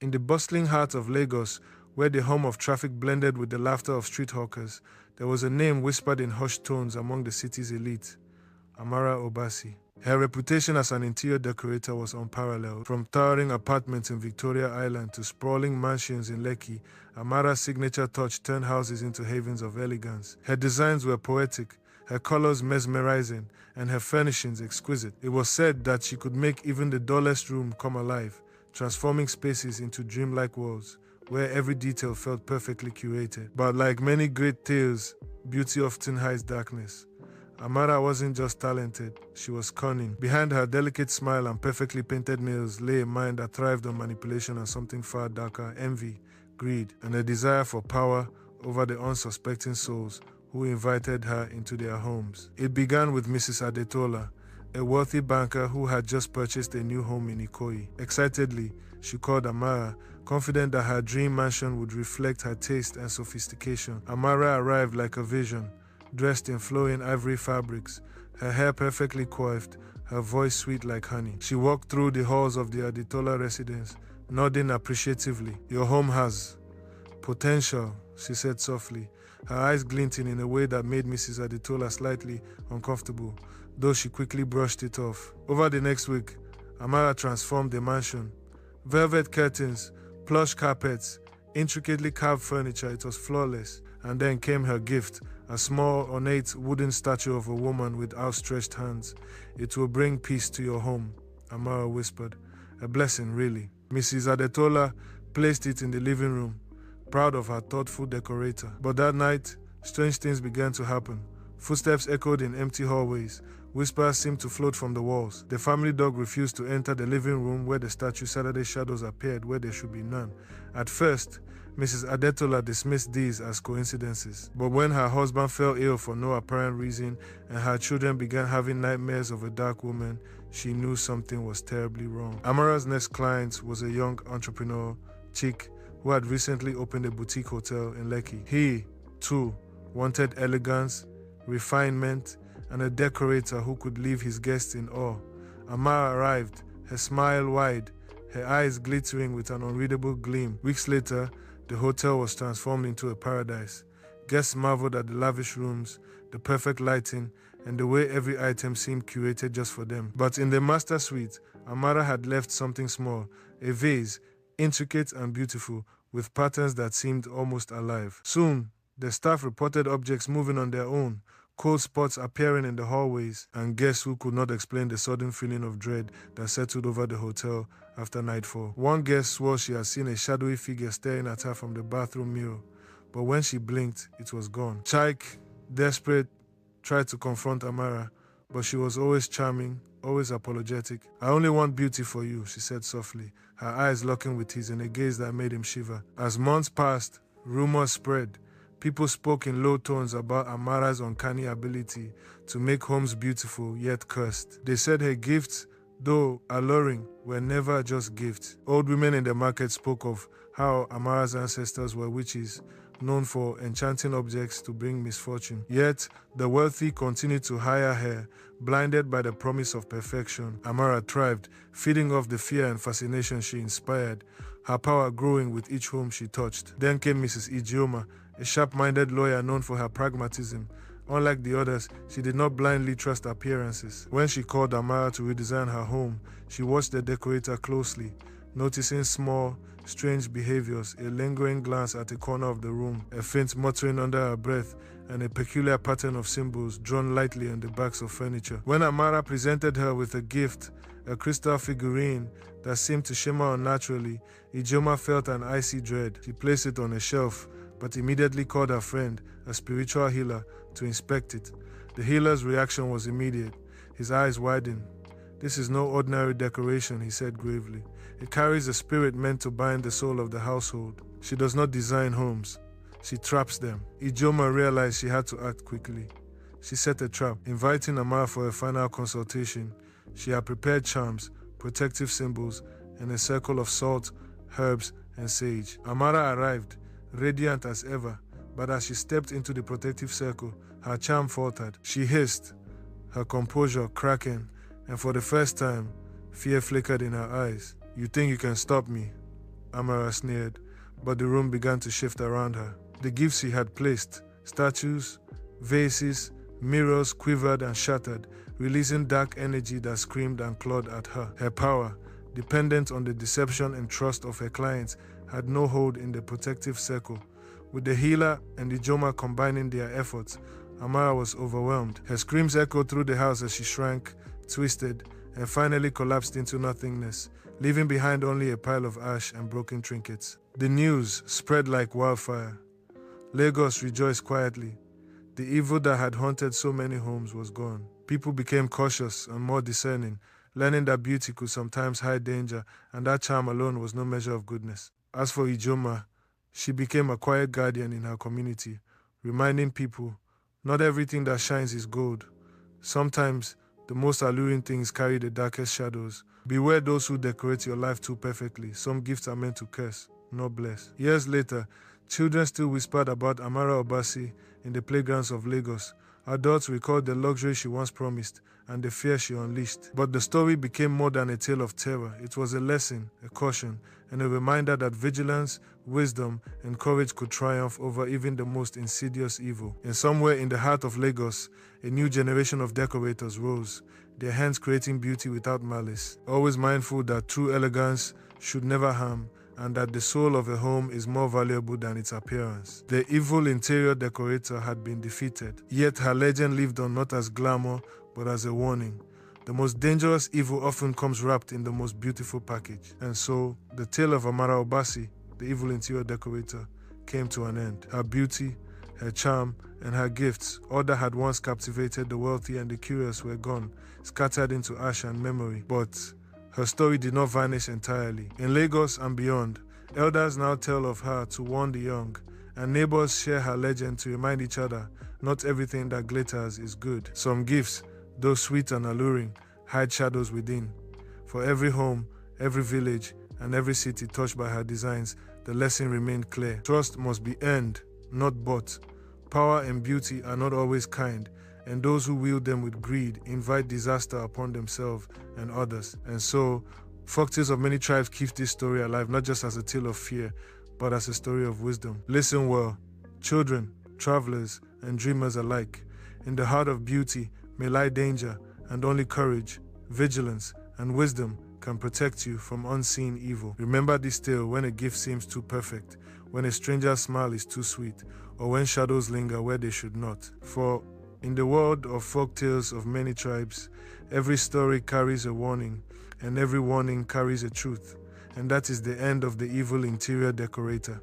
In the bustling heart of Lagos, where the hum of traffic blended with the laughter of street hawkers, there was a name whispered in hushed tones among the city's elite: Amara Obasi. Her reputation as an interior decorator was unparalleled. From towering apartments in Victoria Island to sprawling mansions in Lekki, Amara's signature touch turned houses into havens of elegance. Her designs were poetic, her colors mesmerizing, and her furnishings exquisite. It was said that she could make even the dullest room come alive, transforming spaces into dreamlike worlds where every detail felt perfectly curated. But like many great tales, beauty often hides darkness. Amara wasn't just talented, she was cunning. Behind her delicate smile and perfectly painted nails lay a mind that thrived on manipulation and something far darker: envy, greed, and a desire for power over the unsuspecting souls who invited her into their homes. It began with Mrs. Adetola, a wealthy banker who had just purchased a new home in Ikoyi. Excitedly, she called Amara, confident that her dream mansion would reflect her taste and sophistication. Amara arrived like a vision, dressed in flowing ivory fabrics, her hair perfectly coiffed, her voice sweet like honey. She walked through the halls of the Adetola residence, nodding appreciatively. "Your home has potential," she said softly, her eyes glinting in a way that made Mrs. Adetola slightly uncomfortable, though she quickly brushed it off. Over the next week, Amara transformed the mansion. Velvet curtains, plush carpets, intricately carved furniture, it was flawless. And then came her gift, a small, ornate wooden statue of a woman with outstretched hands. "It will bring peace to your home," Amara whispered. "A blessing, really." Mrs. Adetola placed it in the living room, proud of her thoughtful decorator. But that night, strange things began to happen. Footsteps echoed in empty hallways. Whispers seemed to float from the walls. The family dog refused to enter the living room where the statue Saturday shadows appeared where there should be none. At first, Mrs. Adetola dismissed these as coincidences. But when her husband fell ill for no apparent reason and her children began having nightmares of a dark woman, she knew something was terribly wrong. Amara's next client was a young entrepreneur, Chick, who had recently opened a boutique hotel in Lekki. He, too, wanted elegance, refinement, and a decorator who could leave his guests in awe. Amara arrived, her smile wide, her eyes glittering with an unreadable gleam. Weeks later, the hotel was transformed into a paradise. Guests marveled at the lavish rooms, the perfect lighting, and the way every item seemed curated just for them. But in the master suite, Amara had left something small, a vase, intricate and beautiful, with patterns that seemed almost alive. Soon, the staff reported objects moving on their own, cold spots appearing in the hallways, and guests who could not explain the sudden feeling of dread that settled over the hotel after nightfall. One guest swore she had seen a shadowy figure staring at her from the bathroom mirror, but when she blinked, it was gone. Chaik, desperate, tried to confront Amara, but she was always charming, always apologetic. "I only want beauty for you," she said softly, her eyes locking with his in a gaze that made him shiver. As months passed, rumors spread. People spoke in low tones about Amara's uncanny ability to make homes beautiful yet cursed. They said her gifts, though alluring, were never just gifts. Old women in the market spoke of how Amara's ancestors were witches, known for enchanting objects to bring misfortune. Yet, the wealthy continued to hire her, blinded by the promise of perfection. Amara thrived, feeding off the fear and fascination she inspired, her power growing with each home she touched. Then came Mrs. Ijeoma, a sharp-minded lawyer known for her pragmatism. Unlike the others, she did not blindly trust appearances. When she called Amara to redesign her home, she watched the decorator closely, noticing small, strange behaviors, a lingering glance at a corner of the room, a faint muttering under her breath, and a peculiar pattern of symbols drawn lightly on the backs of furniture. When Amara presented her with a gift, a crystal figurine that seemed to shimmer unnaturally, Ijeoma felt an icy dread. She placed it on a shelf, but immediately called her friend, a spiritual healer, to inspect it. The healer's reaction was immediate. His eyes widened. "This is no ordinary decoration," he said gravely. "It carries a spirit meant to bind the soul of the household. She does not design homes. She traps them." Ijeoma realized she had to act quickly. She set a trap, inviting Amara for a final consultation. She had prepared charms, protective symbols, and a circle of salt, herbs, and sage. Amara arrived, radiant as ever, but as she stepped into the protective circle, her charm faltered. She hissed, her composure cracking, and for the first time, fear flickered in her eyes. "You think you can stop me?" Amara sneered, but the room began to shift around her. The gifts he had placed, statues, vases, mirrors, quivered and shattered, releasing dark energy that screamed and clawed at her. Her power, dependent on the deception and trust of her clients, had no hold in the protective circle. With the healer and the Joma combining their efforts, Amara was overwhelmed. Her screams echoed through the house as she shrank, twisted, and finally collapsed into nothingness, leaving behind only a pile of ash and broken trinkets. The news spread like wildfire. Lagos rejoiced quietly. The evil that had haunted so many homes was gone. People became cautious and more discerning, learning that beauty could sometimes hide danger, and that charm alone was no measure of goodness. As for Ijoma, she became a quiet guardian in her community, reminding people, not everything that shines is gold. Sometimes, the most alluring things carry the darkest shadows. Beware those who decorate your life too perfectly. Some gifts are meant to curse, not bless. Years later, children still whispered about Amara Obasi in the playgrounds of Lagos. Adults recalled the luxury she once promised and the fear she unleashed. But the story became more than a tale of terror. It was a lesson, a caution, and a reminder that vigilance, wisdom, and courage could triumph over even the most insidious evil. And somewhere in the heart of Lagos, a new generation of decorators rose, their hands creating beauty without malice, always mindful that true elegance should never harm, and that the soul of a home is more valuable than its appearance. The evil interior decorator had been defeated, yet her legend lived on not as glamour, but as a warning. The most dangerous evil often comes wrapped in the most beautiful package. And so, the tale of Amara Obasi, the evil interior decorator, came to an end. Her beauty, her charm, and her gifts, all that had once captivated the wealthy and the curious, were gone, scattered into ash and memory. But her story did not vanish entirely. In Lagos and beyond, elders now tell of her to warn the young, and neighbors share her legend to remind each other not everything that glitters is good. Some gifts, though sweet and alluring, hide shadows within. For every home, every village, and every city touched by her designs, the lesson remained clear. Trust must be earned, not bought. Power and beauty are not always kind, and those who wield them with greed invite disaster upon themselves and others. And so, Folktales of Many Tribes keeps this story alive, not just as a tale of fear, but as a story of wisdom. Listen well, children, travelers, and dreamers alike. In the heart of beauty may lie danger, and only courage, vigilance, and wisdom can protect you from unseen evil. Remember this tale when a gift seems too perfect, when a stranger's smile is too sweet, or when shadows linger where they should not. For in the world of folktales of many tribes, every story carries a warning, and every warning carries a truth. And that is the end of the evil interior decorator.